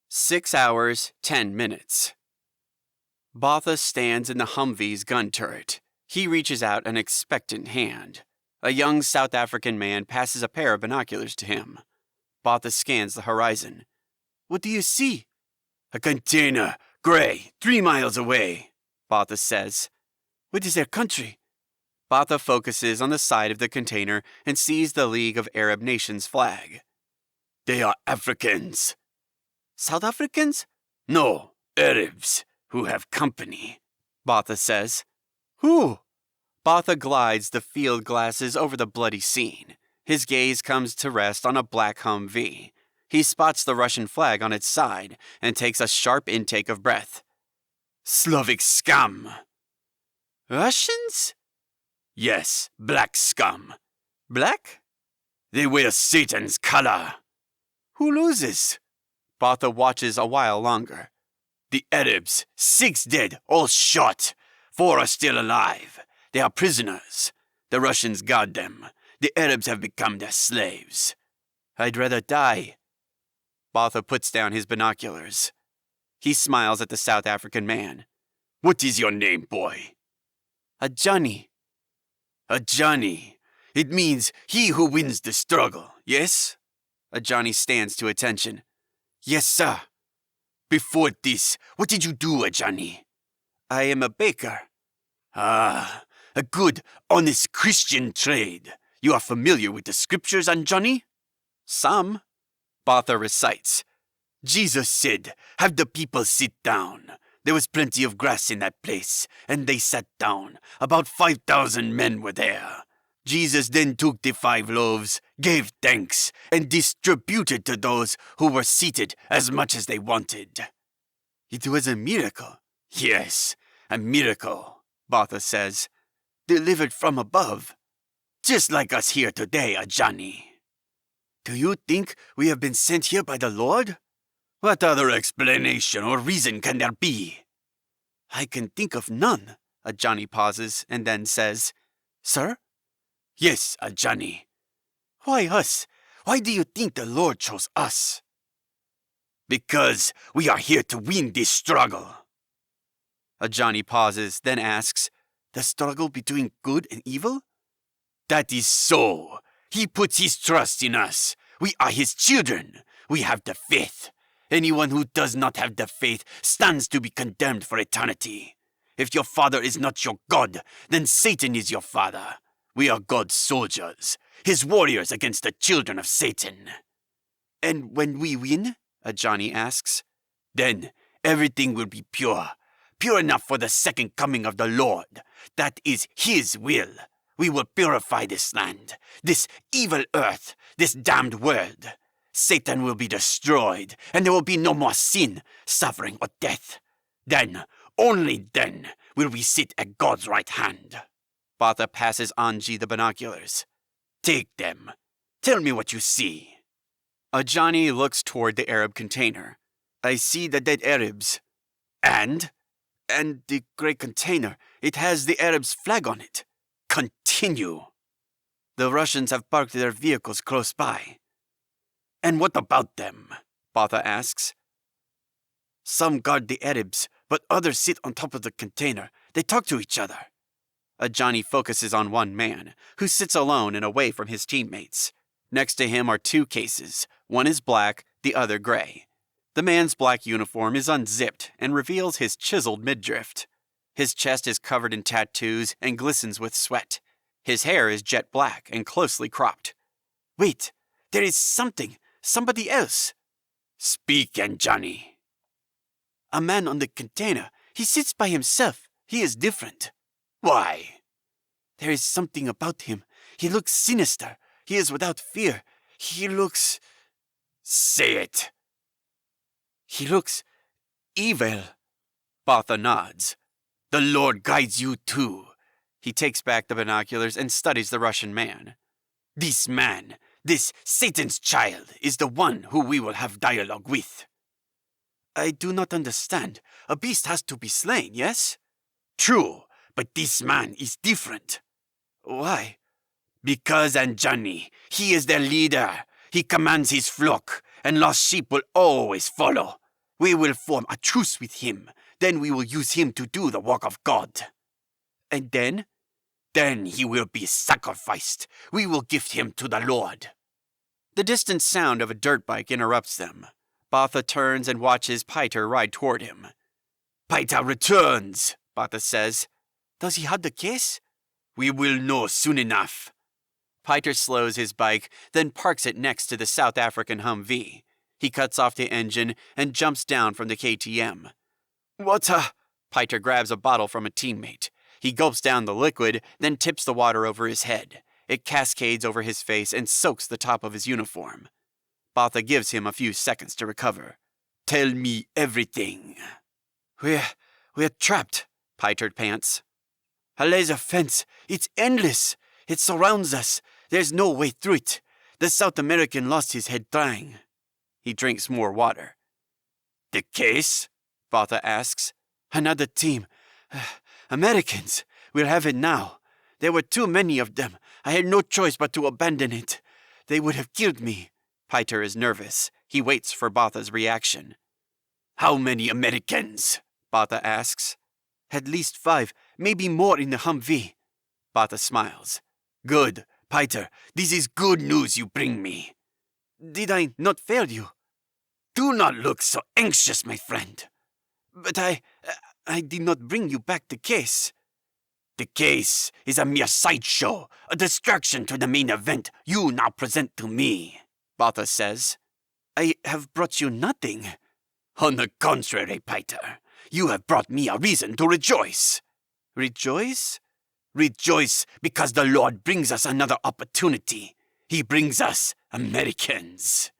6 hours, 10 minutes. Botha stands in the Humvee's gun turret. He reaches out an expectant hand. A young South African man passes a pair of binoculars to him. Botha scans the horizon. "What do you see?" "A container, gray, 3 miles away," Botha says. "What is their country?" Botha focuses on the side of the container and sees the League of Arab Nations flag. "They are Africans." "South Africans?" "No, Arabs, who have company," Botha says. "Who?" Botha glides the field glasses over the bloody scene. His gaze comes to rest on a black Humvee. He spots the Russian flag on its side and takes a sharp intake of breath. "Slavic scum." "Russians?" "Yes, black scum." "Black?" "They wear Satan's color." "Who loses?" Botha watches a while longer. "The Arabs, 6 dead, all shot. 4 are still alive. They are prisoners. The Russians guard them. The Arabs have become their slaves." "I'd rather die." Botha puts down his binoculars. He smiles at the South African man. "What is your name, boy?" "A Johnny." "A Johnny. It means he who wins the struggle, yes?" A Johnny stands to attention. "Yes, sir." "Before this, what did you do, a Johnny?" "I am a baker." "Ah, a good, honest Christian trade. You are familiar with the scriptures, Johnny?" "Some." Botha recites. "Jesus said, 'Have the people sit down.' There was plenty of grass in that place, and they sat down. About 5,000 men were there. Jesus then took the 5 loaves, gave thanks, and distributed to those who were seated as much as they wanted." "It was a miracle." "Yes, a miracle," Botha says. "Delivered from above. Just like us here today, Johnny." "Do you think we have been sent here by the Lord?" "What other explanation or reason can there be?" "I can think of none." Johnny pauses and then says, "Sir?" "Yes, Johnny." "Why us? Why do you think the Lord chose us?" "Because we are here to win this struggle." Johnny pauses, then asks, "The struggle between good and evil?" "That is so. He puts his trust in us. We are his children. We have the faith. Anyone who does not have the faith stands to be condemned for eternity. If your father is not your God, then Satan is your father. We are God's soldiers, his warriors against the children of Satan." "And when we win?" Johnny asks. "Then everything will be pure. Pure enough for the second coming of the Lord. That is his will. We will purify this land, this evil earth, this damned world. Satan will be destroyed, and there will be no more sin, suffering, or death. Then, only then, will we sit at God's right hand." Botha passes Anji the binoculars. "Take them. Tell me what you see." Johnny looks toward the Arab container. "I see the dead Arabs." "And?" "And the great container. It has the Arabs' flag on it." "Continue." "The Russians have parked their vehicles close by." "And what about them?" Botha asks. "Some guard the Arabs, but others sit on top of the container. They talk to each other." Johnny focuses on one man, who sits alone and away from his teammates. Next to him are 2 cases. One is black, the other gray. The man's black uniform is unzipped and reveals his chiseled midriff. His chest is covered in tattoos and glistens with sweat. His hair is jet black and closely cropped. "Wait, there is somebody else." "Speak, Johnny." "A man on the container. He sits by himself. He is different." "Why?" "There is something about him. He looks sinister. He is without fear. He looks—" "Say it." "He looks evil." Botha nods. "The Lord guides you too." He takes back the binoculars and studies the Russian man. "This man, this Satan's child, is the one who we will have dialogue with." "I do not understand. A beast has to be slain, yes?" "True, but this man is different." "Why?" "Because, Johnny, he is their leader. He commands his flock, and lost sheep will always follow. We will form a truce with him. Then we will use him to do the work of God. And then? Then he will be sacrificed. We will gift him to the Lord. The distant sound of a dirt bike interrupts them. Botha turns and watches Piter ride toward him. Piter returns, Botha says. Does he have the case? We will know soon enough. Piter slows his bike, then parks it next to the South African Humvee. He cuts off the engine and jumps down from the KTM. Water! Piter grabs a bottle from a teammate. He gulps down the liquid, then tips the water over his head. It cascades over his face and soaks the top of his uniform. Botha gives him a few seconds to recover. Tell me everything. We're trapped, Piter pants. A laser fence. It's endless. It surrounds us. There's no way through it. The South American lost his head trying. He drinks more water. The case? Botha asks. Another team. Americans. We'll have it now. There were too many of them. I had no choice but to abandon it. They would have killed me. Piter is nervous. He waits for Botha's reaction. How many Americans? Botha asks. At least 5, maybe more in the Humvee. Botha smiles. Good. Piter, this is good news you bring me. Did I not fail you? Do not look so anxious, my friend. But I did not bring you back the case. The case is a mere sideshow, a distraction to the main event you now present to me, Botha says. I have brought you nothing. On the contrary, Piter, you have brought me a reason to rejoice. Rejoice? Rejoice because the Lord brings us another opportunity. He brings us Americans.